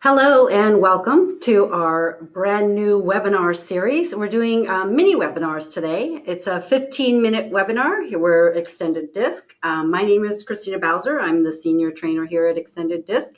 Hello and welcome to our brand new webinar series. We're doing mini webinars today. It's a 15-minute webinar. We're Extended Disc. My name is Christina Bowser. I'm the senior trainer here at Extended Disc.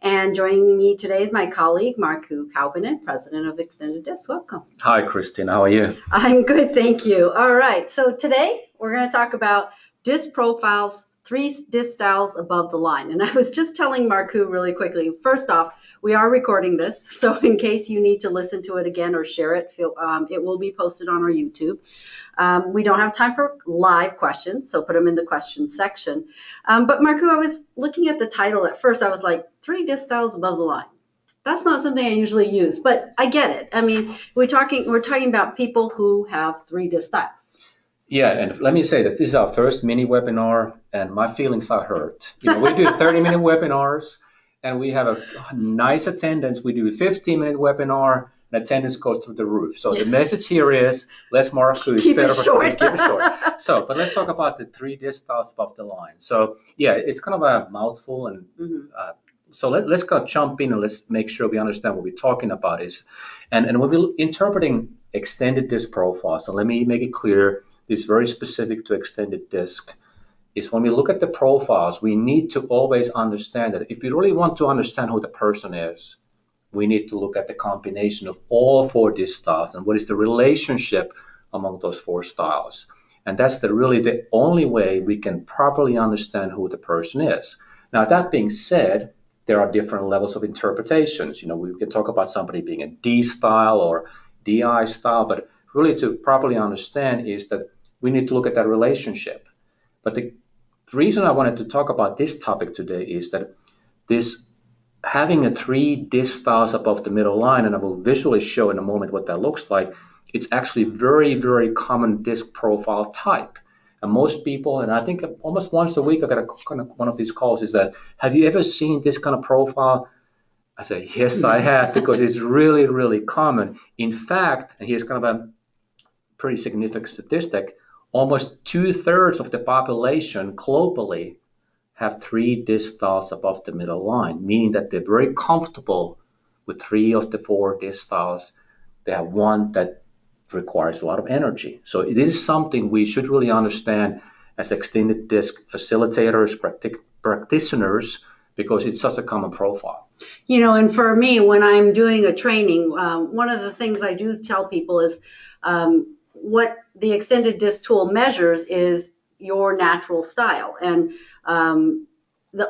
And joining me today is my colleague, Markku Kaupinen, president of Extended Disc. Welcome. Hi, Christina. How are you? I'm good, thank you. All right. So today we're going to talk about disc profiles, 3 disc styles above the line. And I was just telling Markku really quickly, first off, we are recording this, so in case you need to listen to it again or share it, it will be posted on our YouTube. We don't have time for live questions, so put them in the questions section. But Markku, I was looking at the title at first. I was like, 3 disc styles above the line. That's not something I usually use, but I get it. I mean, we're talking about people who have 3 disc styles. Yeah, and let me say that this is our first mini webinar, and my feelings are hurt. We do 30-minute webinars, and we have a nice attendance. We do a 15-minute webinar, and attendance goes through the roof. So the message here is, let's Markku. Keep it short. Keep it short. But let's talk about the 3 disc styles above the line. So yeah, it's kind of a mouthful, and so let's kind of jump in and let's make sure we understand what we're talking about and when we're interpreting extended disc profiles. So let me make it clear. This is very specific to extended disc. Is when we look at the profiles, we need to always understand that if we really want to understand who the person is, we need to look at the combination of all 4 disc styles and what is the relationship among those 4 styles. And that's really the only way we can properly understand who the person is. Now, that being said, there are different levels of interpretations. We can talk about somebody being a D style or DI style, but really to properly understand is that we need to look at that relationship. But the reason I wanted to talk about this topic today is that this having a 3 disc styles above the middle line, and I will visually show in a moment what that looks like, it's actually very, very common disc profile type. And most people, and I think almost once a week I get one of these calls, is that, have you ever seen this kind of profile? I say, yes, I have, because it's really, really common. In fact, and here's kind of a pretty significant statistic, almost 2/3 of the population globally have 3 disc styles above the middle line, meaning that they're very comfortable with 3 of the 4 disc styles. They have one that requires a lot of energy. So this is something we should really understand as extended disc facilitators, practitioners, because it's such a common profile. And for me, when I'm doing a training, one of the things I do tell people is what the extended disc tool measures is your natural style, and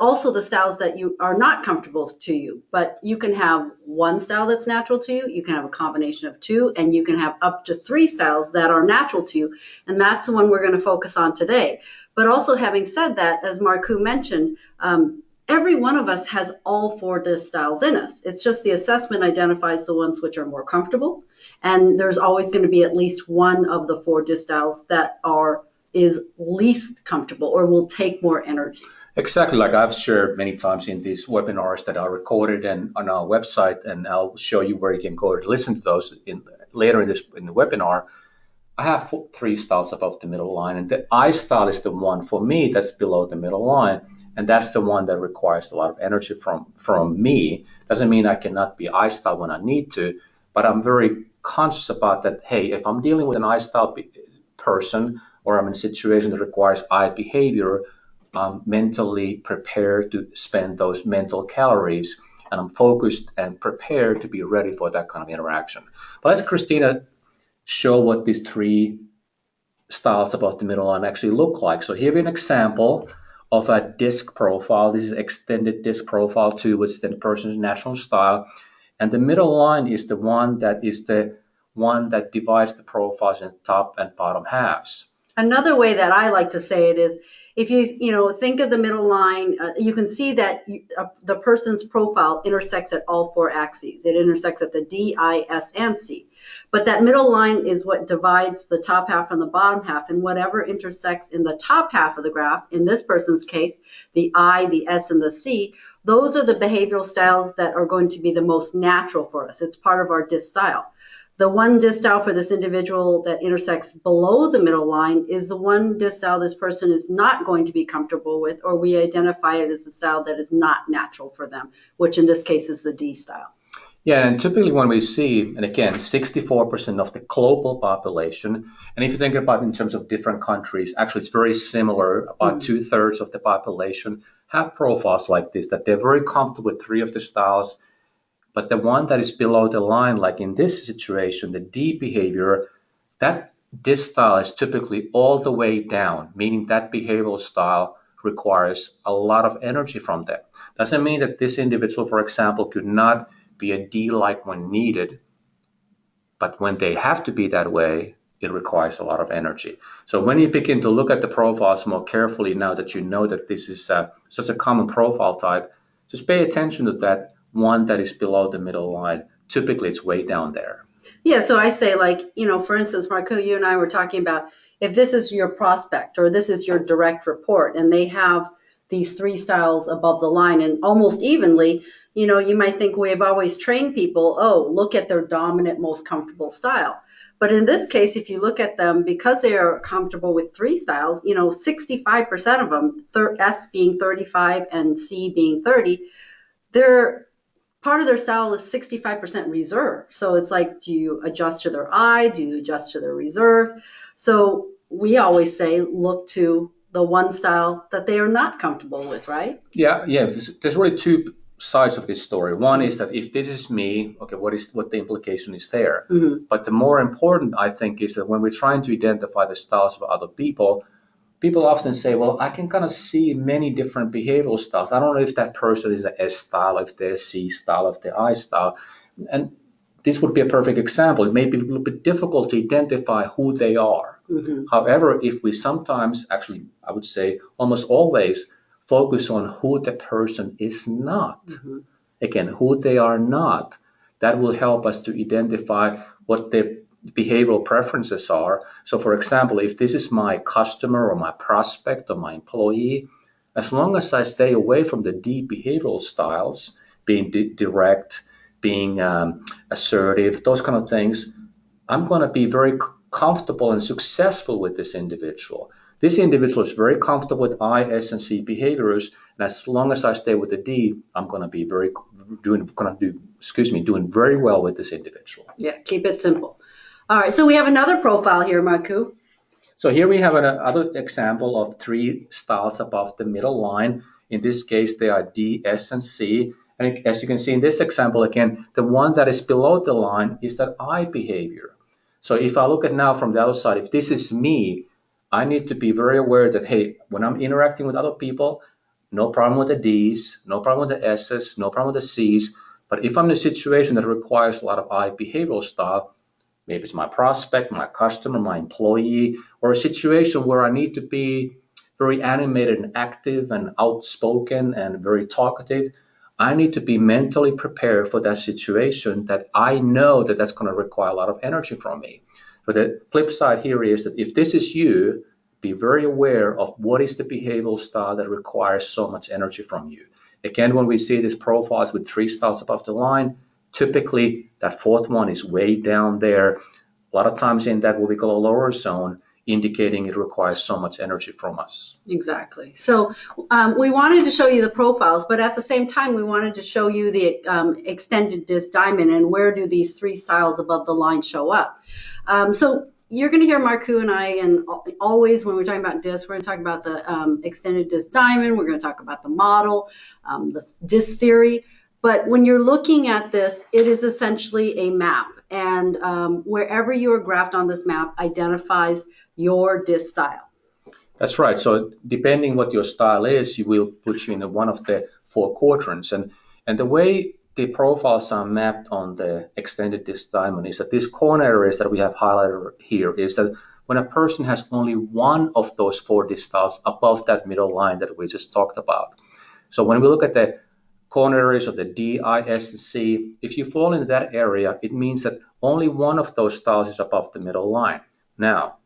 also the styles that you are not comfortable to you. But you can have one style that's natural to you, you can have a combination of 2, and you can have up to 3 styles that are natural to you, and that's the one we're going to focus on today. But also, having said that, as Markku mentioned, every one of us has all 4 disc styles in us. It's just the assessment identifies the ones which are more comfortable, and there's always going to be at least one of the 4 disc styles that is least comfortable or will take more energy. Exactly, like I've shared many times in these webinars that are recorded and on our website, and I'll show you where you can go to listen to those later in the webinar. I have 3 styles above the middle line, and the I style is the one for me that's below the middle line, and that's the one that requires a lot of energy from me. Doesn't mean I cannot be I style when I need to, but I'm very conscious about that. Hey, if I'm dealing with an I style person, or I'm in a situation that requires I behavior, I'm mentally prepared to spend those mental calories, and I'm focused and prepared to be ready for that kind of interaction. But let's, Christina, show what these 3 styles above the middle line actually look like. So here's an example of a disc profile. This is extended disc profile 2, which is the person's natural style. And the middle line is the one that divides the profiles in top and bottom halves. Another way that I like to say it is, if you think of the middle line, you can see that the person's profile intersects at all 4 axes. It intersects at the D, I, S, and C. But that middle line is what divides the top half from the bottom half, and whatever intersects in the top half of the graph, in this person's case, the I, the S, and the C, those are the behavioral styles that are going to be the most natural for us. It's part of our disc style. the one disc style for this individual that intersects below the middle line is the one disc style this person is not going to be comfortable with, or we identify it as a style that is not natural for them, which in this case is the D style. Yeah, and typically when we see, and again, 64% of the global population, and if you think about it in terms of different countries, actually it's very similar. About 2/3 of the population have profiles like this, that they're very comfortable with three of the styles. But the one that is below the line, like in this situation, the D behavior, this style is typically all the way down, meaning that behavioral style requires a lot of energy from them. Doesn't mean that this individual, for example, could not be a D-like when needed, but when they have to be that way, it requires a lot of energy. So when you begin to look at the profiles more carefully, now that you know that this is such a common profile type, just pay attention to that one that is below the middle line. Typically, it's way down there. Yeah, so I say, like, for instance, Marco, you and I were talking about if this is your prospect or this is your direct report and they have these three styles above the line and almost evenly, you might think we have always trained people, oh, look at their dominant, most comfortable style. But in this case, if you look at them, because they are comfortable with three styles, 65% of them, S being 35 and C being 30, part of their style is 65% reserve. So it's like, do you adjust to their I? Do you adjust to their reserve? So we always say, look to the one style that they are not comfortable with, right? Yeah. There's really two sides of this story. One is that if this is me, okay, what the implication is there. Mm-hmm. But the more important, I think, is that when we're trying to identify the styles of other people often say, well, I can kind of see many different behavioral styles. I don't know if that person is a S style, if they're a C style, if they're I style. And this would be a perfect example. It may be a little bit difficult to identify who they are. Mm-hmm. However, if we sometimes, actually, I would say almost always, focus on who the person is not. Mm-hmm. Again, who they are not. That will help us to identify what their behavioral preferences are. So, for example, if this is my customer or my prospect or my employee, as long as I stay away from the deep behavioral styles, being direct, being assertive, those kind of things, I'm going to be very comfortable and successful with this individual. This individual is very comfortable with I, S, and C behaviors, and as long as I stay with the D, I'm going to be doing very well with this individual. Yeah, keep it simple. All right, so we have another profile here, Marku. So here we have another example of three styles above the middle line. In this case, they are D, S, and C. And as you can see in this example, again, the one that is below the line is that I behavior. So if I look at now from the other side, if this is me, I need to be very aware that, hey, when I'm interacting with other people, no problem with the D's, no problem with the S's, no problem with the C's. But if I'm in a situation that requires a lot of I behavioral style, maybe it's my prospect, my customer, my employee, or a situation where I need to be very animated and active and outspoken and very talkative, I need to be mentally prepared for that situation, that I know that that's going to require a lot of energy from me. But the flip side here is that if this is you, be very aware of what is the behavioral style that requires so much energy from you. Again, when we see these profiles with three styles above the line, typically that fourth one is way down there. A lot of times in that what we call a lower zone, indicating it requires so much energy from us. Exactly. So we wanted to show you the profiles, but at the same time, we wanted to show you the extended disc diamond and where do these three styles above the line show up. So you're going to hear Marku and I, and always when we're talking about disc, we're going to talk about the extended disc diamond. We're going to talk about the model, the disc theory. But when you're looking at this, it is essentially a map. And wherever you are graphed on this map identifies your disc style. That's right. So depending what your style is, you will put you in one of the four quadrants. And the way the profiles are mapped on the extended disc diamond is that these corner areas that we have highlighted here is that when a person has only one of those four disc styles above that middle line that we just talked about. So when we look at the corner areas of the D, I, S, and C, if you fall into that area, it means that only one of those styles is above the middle line. Now,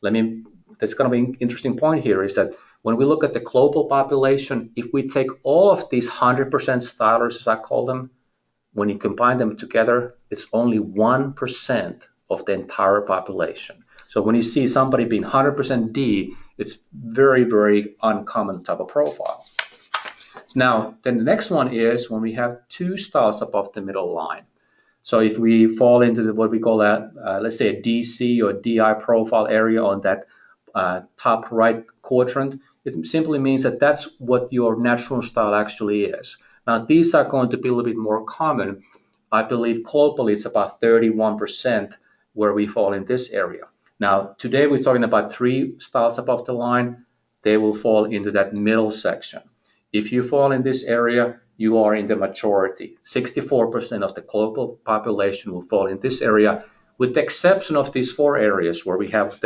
that's going to be an interesting point here is that when we look at the global population, if we take all of these 100% stylers, as I call them, when you combine them together, it's only 1% of the entire population. So when you see somebody being 100% D, it's very, very uncommon type of profile. Now, then the next one is when we have two styles above the middle line. So if we fall into what we call that, let's say a DC or DI profile area on that top right quadrant, it simply means that that's what your natural style actually is. Now, these are going to be a little bit more common. I believe globally it's about 31% where we fall in this area. Now, today we're talking about three styles above the line. They will fall into that middle section. If you fall in this area, you are in the majority. 64% of the global population will fall in this area, with the exception of these four areas where we have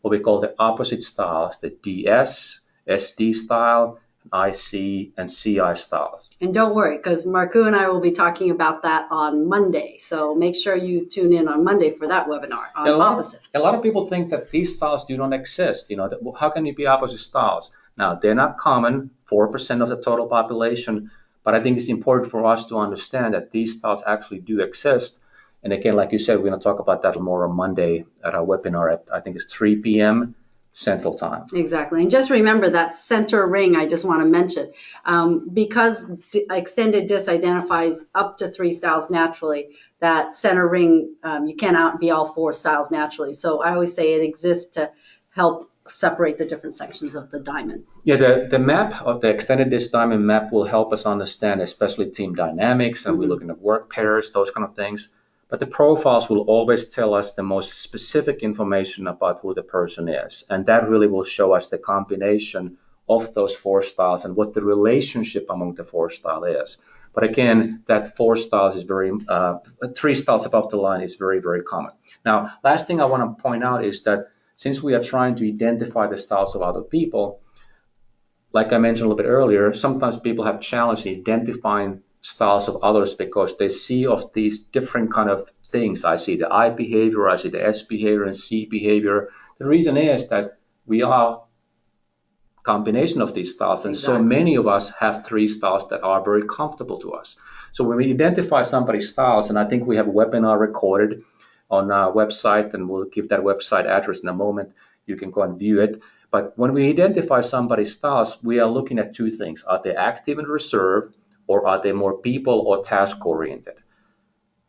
what we call the opposite styles, the DS, SD style, IC, and CI styles. And don't worry, because Marku and I will be talking about that on Monday. So make sure you tune in on Monday for that webinar on opposites. A lot of people think that these styles do not exist. How can you be opposite styles? Now, they're not common, 4% of the total population, but I think it's important for us to understand that these styles actually do exist. And again, like you said, we're going to talk about that more on Monday at our webinar at, I think it's 3 p.m. Central Time. Exactly. And just remember that center ring, I just want to mention, because extended DIS identifies up to 3 styles naturally, that center ring, you cannot be all 4 styles naturally. So I always say it exists to help separate the different sections of the diamond. Yeah, the map of the extended DIS diamond map will help us understand, especially team dynamics, and we're looking at work pairs, those kind of things. But the profiles will always tell us the most specific information about who the person is. And that really will show us the combination of those 4 styles and what the relationship among the 4 styles is. But again, that 4 styles is 3 styles above the line is very, very common. Now, last thing I want to point out is that since we are trying to identify the styles of other people, like I mentioned a little bit earlier, sometimes people have challenge in identifying styles of others because they see of these different kind of things. I see the I behavior, I see the S behavior and C behavior. The reason is that we are a combination of these styles, and so many of us have 3 styles that are very comfortable to us. So when we identify somebody's styles, and I think we have a webinar recorded on our website, and we'll give that website address in a moment. You can go and view it. But when we identify somebody's styles, we are looking at 2 things. Are they active and reserved, or are they more people or task oriented?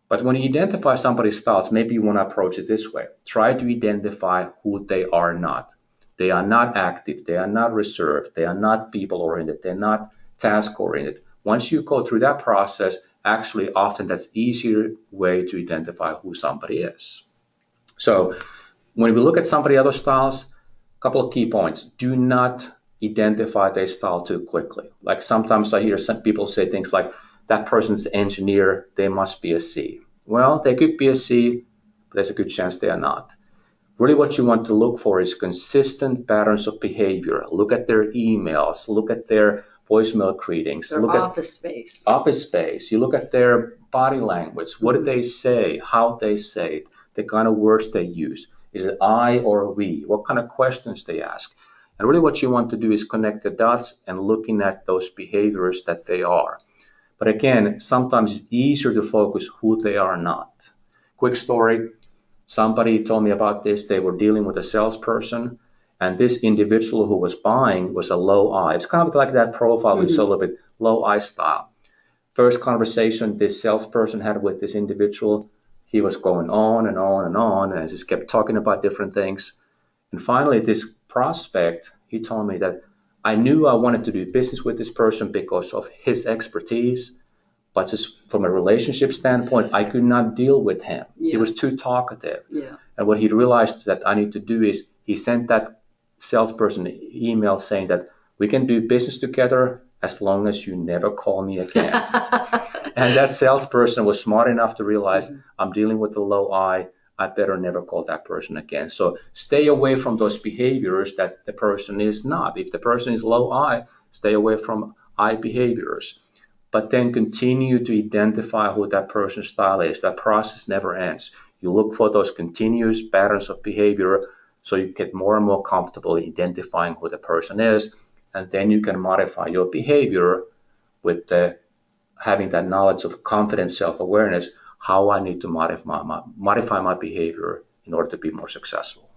But when you identify somebody's styles, maybe you want to approach it this way. Try to identify who they are not. They are not active. They are not reserved. They are not people oriented. They're not task oriented. Once you go through that process, actually often that's easier way to identify who somebody is. So when we look at somebody other styles, a couple of key points. Do not identify their style too quickly. Like sometimes I hear some people say things like, that person's an engineer, they must be a C. Well, they could be a C, but there's a good chance they are not. Really what you want to look for is consistent patterns of behavior. Look at their emails, look at their voicemail greetings. Their office space. Office space. You look at their body language. What do they say? How they say it? The kind of words they use. Is it I or we? What kind of questions they ask? And really what you want to do is connect the dots and looking at those behaviors that they are. But again, sometimes it's easier to focus who they are not. Quick story. Somebody told me about this. They were dealing with a salesperson, and this individual who was buying was a low I. It's kind of like that profile we saw a little bit, low I style. First conversation this salesperson had with this individual, he was going on and on and on, and just kept talking about different things. And finally, this prospect, he told me that I knew I wanted to do business with this person because of his expertise, but just from a relationship standpoint, I could not deal with him. Yeah. He was too talkative. Yeah. And what he realized that I need to do is he sent that salesperson an email saying that we can do business together as long as you never call me again. And that salesperson was smart enough to realize I'm dealing with the low I better never call that person again. So stay away from those behaviors that the person is not. If the person is low I, stay away from I behaviors. But then continue to identify who that person's style is. That process never ends. You look for those continuous patterns of behavior so you get more and more comfortable identifying who the person is, and then you can modify your behavior with having that knowledge of confident self-awareness. how I need to modify my behavior in order to be more successful.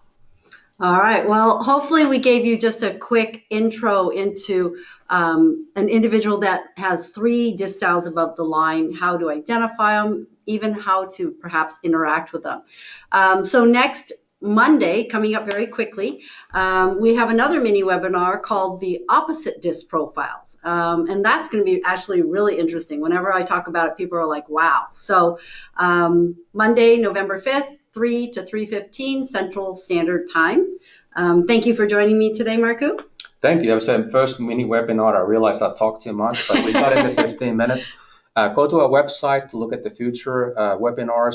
All right. Well, hopefully we gave you just a quick intro into an individual that has 3 distyles above the line, how to identify them, even how to perhaps interact with them. So next Monday, coming up very quickly, we have another mini webinar called the opposite DISC profiles. And that's going to be actually really interesting. Whenever I talk about it, people are like, wow. So Monday, November 5th, 3 to 3:15 Central Standard Time. Thank you for joining me today, Markku. Thank you. I was saying first mini webinar. I realized I talked too much, but we got into 15 minutes. Go to our website to look at the future webinars.